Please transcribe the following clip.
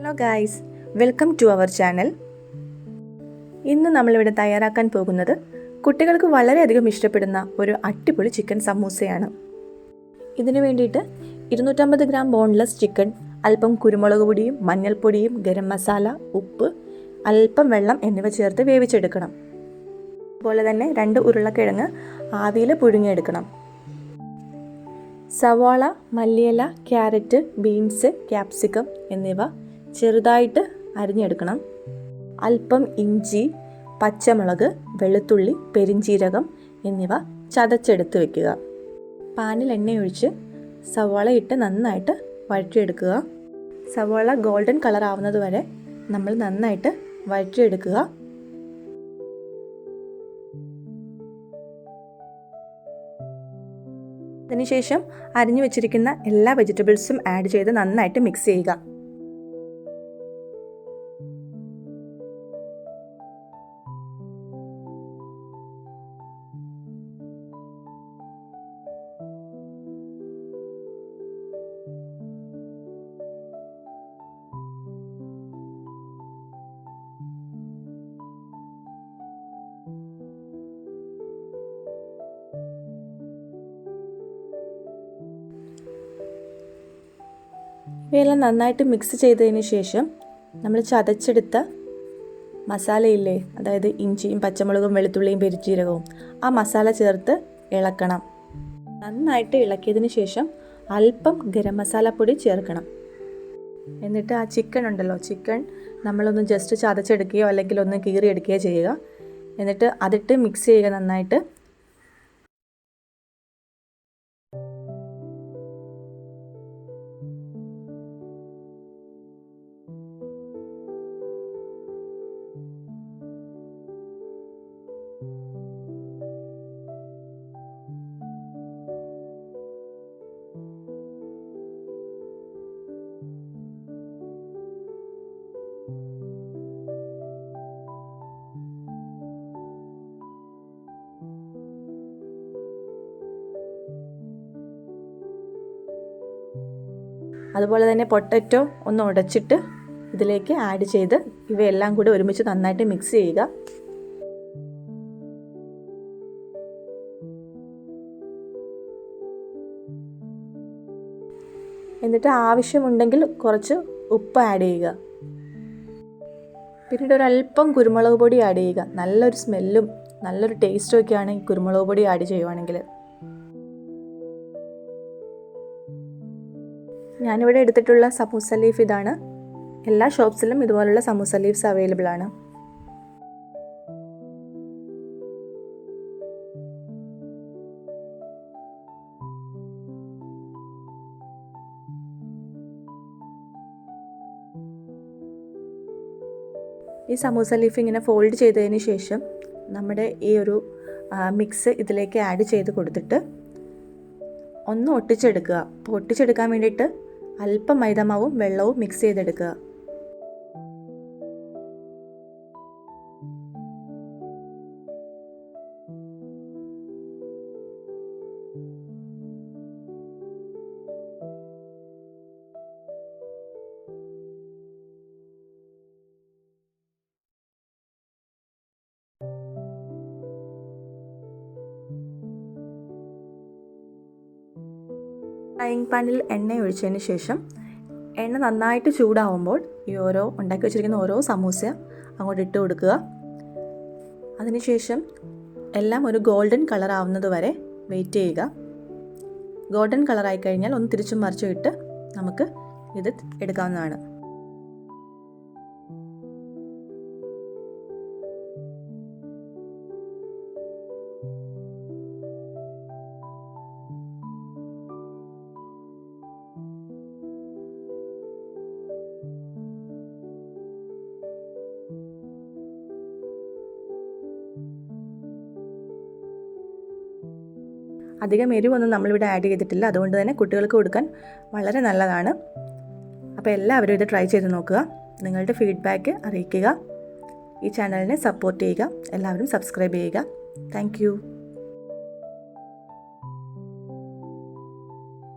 Hello guys, welcome to our channel. ഇന്ന് നമ്മളിവിടെ തയ്യാറാക്കാൻ പോകുന്നത് കുട്ടികൾക്ക് വളരെയധികം ഇഷ്ടപ്പെടുന്ന ഒരു അടിപൊളി ചിക്കൻ സമൂസയാണ്. ഇതിനു വേണ്ടിയിട്ട് 250 ഗ്രാം ബോൺലെസ് ചിക്കൻ, അല്പം കുരുമുളക് പൊടിയും മഞ്ഞൾപ്പൊടിയും ഗരം മസാല, ഉപ്പ്, അല്പം വെള്ളം എന്നിവ ചേർത്ത് വേവിച്ചെടുക്കണം. അതുപോലെ തന്നെ 2 ഉരുളക്കിഴങ്ങ് ആവിയിൽ പുഴുങ്ങിയെടുക്കണം. സവാള, മല്ലിയില, ക്യാരറ്റ്, ബീൻസ്, ക്യാപ്സിക്കം എന്നിവ ചെറുതായിട്ട് അരിഞ്ഞെടുക്കണം. അല്പം ഇഞ്ചി, പച്ചമുളക്, വെളുത്തുള്ളി, പെരിഞ്ചീരകം എന്നിവ ചതച്ചെടുത്ത് വെക്കുക. പാനിൽ എണ്ണയൊഴിച്ച് സവാള ഇട്ട് നന്നായിട്ട് വഴറ്റിയെടുക്കുക. സവാള ഗോൾഡൻ കളർ ആവുന്നത് വരെ നമ്മൾ നന്നായിട്ട് വഴറ്റിയെടുക്കുക. അതിനുശേഷം അരിഞ്ഞു വെച്ചിരിക്കുന്ന എല്ലാ വെജിറ്റബിൾസും ആഡ് ചെയ്ത് നന്നായിട്ട് മിക്സ് ചെയ്യുക. ഇവയെല്ലാം നന്നായിട്ട് മിക്സ് ചെയ്തതിന് ശേഷം നമ്മൾ ചതച്ചെടുത്ത മസാലയില്ലേ, അതായത് ഇഞ്ചിയും പച്ചമുളകും വെളുത്തുള്ളിയും പെരിഞ്ചീരകവും, ആ മസാല ചേർത്ത് ഇളക്കണം. നന്നായിട്ട് ഇളക്കിയതിന് ശേഷം അല്പം ഗരം മസാലപ്പൊടി ചേർക്കണം. എന്നിട്ട് ആ ചിക്കൻ ഉണ്ടല്ലോ, ചിക്കൻ നമ്മളൊന്ന് ജസ്റ്റ് ചതച്ചെടുക്കുകയോ അല്ലെങ്കിൽ ഒന്ന് കീറിയെടുക്കുകയോ ചെയ്യുക. എന്നിട്ട് അതിട്ട് മിക്സ് ചെയ്യുക നന്നായിട്ട്. അതുപോലെ തന്നെ പൊട്ടറ്റോ ഒന്ന് ഉടച്ചിട്ട് ഇതിലേക്ക് ആഡ് ചെയ്ത് ഇവയെല്ലാം കൂടി ഒരുമിച്ച് നന്നായിട്ട് മിക്സ് ചെയ്യുക. എന്നിട്ട് ആവശ്യമുണ്ടെങ്കിൽ കുറച്ച് ഉപ്പ് ആഡ് ചെയ്യുക. പിന്നീട് ഒരല്പം കുരുമുളക് പൊടി ആഡ് ചെയ്യുക. നല്ലൊരു സ്മെല്ലും നല്ലൊരു ടേസ്റ്റും ഒക്കെയാണ് ഈ കുരുമുളക് പൊടി ആഡ് ചെയ്യുവാണെങ്കിൽ. ഞാനിവിടെ എടുത്തിട്ടുള്ള സമൂസ ലീഫ് ഇതാണ്. എല്ലാ ഷോപ്സിലും ഇതുപോലുള്ള സമൂസ ലീവ്സ് അവൈലബിൾ ആണ്. ഈ സമൂസ ലീഫ് ഇങ്ങനെ ഫോൾഡ് ചെയ്തതിന് ശേഷം നമ്മുടെ ഈ ഒരു മിക്സ് ഇതിലേക്ക് ആഡ് ചെയ്ത് കൊടുത്തിട്ട് ഒന്ന് ഒട്ടിച്ചെടുക്കുക. അപ്പോൾ ഒട്ടിച്ചെടുക്കാൻ വേണ്ടിയിട്ട് അല്പം മൈദമാവും വെള്ളവും മിക്സ് ചെയ്തെടുക്കുക. ഫ്രൈയിങ് പാനിൽ എണ്ണ ഒഴിച്ചതിന് ശേഷം എണ്ണ നന്നായിട്ട് ചൂടാവുമ്പോൾ ഈ ഉണ്ടാക്കി വെച്ചിരിക്കുന്ന ഓരോ സമൂസ അങ്ങോട്ട് ഇട്ട് കൊടുക്കുക. അതിനുശേഷം എല്ലാം ഒരു ഗോൾഡൻ കളർ ആവുന്നത് വരെ വെയിറ്റ് ചെയ്യുക. ഗോൾഡൻ കളറായി കഴിഞ്ഞാൽ ഒന്ന് തിരിച്ചും മറിച്ചും ഇട്ട് നമുക്ക് ഇത് എടുക്കാവുന്നതാണ്. അധികം എരിവൊന്നും നമ്മളിവിടെ ആഡ് ചെയ്തിട്ടില്ല, അതുകൊണ്ട് തന്നെ കുട്ടികൾക്ക് കൊടുക്കാൻ വളരെ നല്ലതാണ്. അപ്പോൾ എല്ലാവരും ഇത് ട്രൈ ചെയ്ത് നോക്കുക. നിങ്ങളുടെ ഫീഡ്ബാക്ക് അറിയിക്കുക. ഈ ചാനലിനെ സപ്പോർട്ട് ചെയ്യുക. എല്ലാവരും സബ്സ്ക്രൈബ് ചെയ്യുക. താങ്ക്